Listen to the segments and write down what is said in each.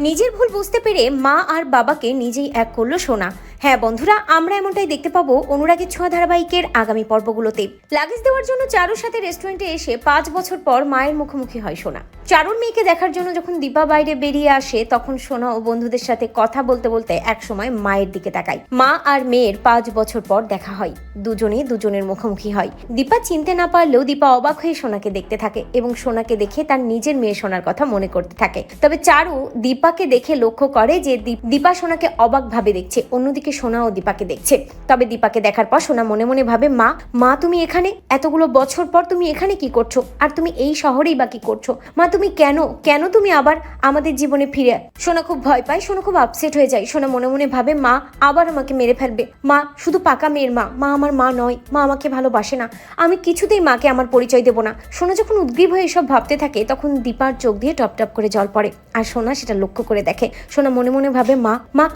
নিজের ভুল বুঝতে পেরে মা আর বাবাকে নিজেই এক করলো সোনা। হ্যাঁ বন্ধুরা, আমরা এমনটাই দেখতে পাবো অনুরাগের ছোঁয়া ধারাবাহিকের আগামী পর্বগুলোতে। লাগেজ দেওয়ার জন্য চারুর সাথে রেস্টুরেন্টে এসে 5 বছর পর মায়ের মুখোমুখি হয় সোনা। চারুর মেয়েকে দেখার জন্য যখন দীপা বাইরে বেরিয়ে আসে, তখন সোনা ও বন্ধুদের সাথে কথা বলতে বলতে একসময় মায়ের দিকে তাকায়। মা আর মেয়ের 5 বছর পর দেখা হয়, দুজনে দুজনের মুখোমুখি হয়। দীপা চিনতে না পারলেও দীপা অবাক হয়ে সোনাকে দেখতে থাকে এবং সোনাকে দেখে তার নিজের মেয়ে সোনার কথা মনে করতে থাকে। তবে চারু দীপাকে দেখে লক্ষ্য করে যে দীপা সোনাকে অবাক ভাবে দেখছে, অন্যদিকে সোনাও দীপাকে দেখছে। তবে দীপাকে দেখার পর সোনা মনে মনে ভাবে, মা তুমি এখানে, এতগুলো বছর পর তুমি এখানে কি করছো? আর তুমি এই শহরেই বা কি করছো? মা তুমি কেন তুমি আবার আমাদের জীবনে ফিরে? সোনা খুব ভয় পায়, সোনা খুব আপসেট হয়ে যায়। সোনা মনে মনে ভাবে, মা আবার আমাকে মেরে ফেলবে। মা শুধু পাকা মেয়ের মা, মা আমার মা নয়, মা আমাকে ভালোবাসে না, আমি কিছুতেই মাকে আমার পরিচয় দেবো না। সোনা যখন উদ্গ্রীব হয়ে এসব ভাবতে থাকে, তখন দীপার চোখ দিয়ে টপ টপ করে জল পড়ে। আর সোনা সেটা লক্ষ্য করে দেখে। সোনা মনে মনে ভাবে, মা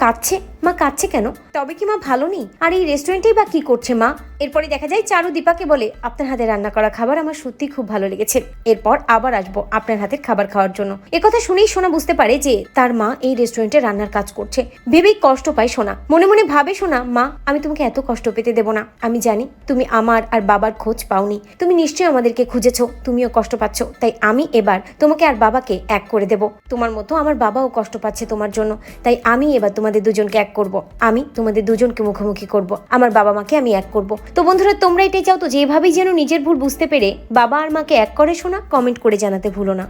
কাঁদছে কেন? তবে কি মা ভালো নেই? আর এই রেস্টুরেন্টেই বা কি করছে মা? এরপরে দেখা যায় চারু দীপাকে বলে, আপনার হাতে রান্না করা খাবার আমার সত্যি খুব ভালো লেগেছে, এরপর আবার আসবো আপনার হাতের খাবার খাওয়ার জন্য। একথা শুনেই সোনা বুঝতে পারে যে তার মা এই রেস্টুরেন্টে রান্নার কাজ করছে। ভেবেই কষ্ট পায় সোনা। মনে মনে ভাবে সোনা, মা আমি তোমাকে এত কষ্ট পেতে দেবো না। আমি জানি তুমি আমার আর বাবার খোঁজ পাওনি, তুমি নিশ্চয়ই আমাদেরকে খুঁজেছো, তুমিও কষ্ট পাচ্ছ। তাই আমি এবার তোমাকে আর বাবাকে এক করে দেব। তোমার মতো আমার বাবাও কষ্ট পাচ্ছে তোমার জন্য, তাই আমি এবার তোমাদের দুজনকে এক করব। আমি তোমাদের দুজনকে মুখোমুখি করব, আমার বাবা মাকে আমি এক করব। তো বন্ধুরা, তোমরা এটাই চাও তো যেভাবেই যেন নিজের ভুল বুঝতে পেরে বাবা আর মাকে এক করে সোনা? কমেন্ট করে জানাতে ভুলো না।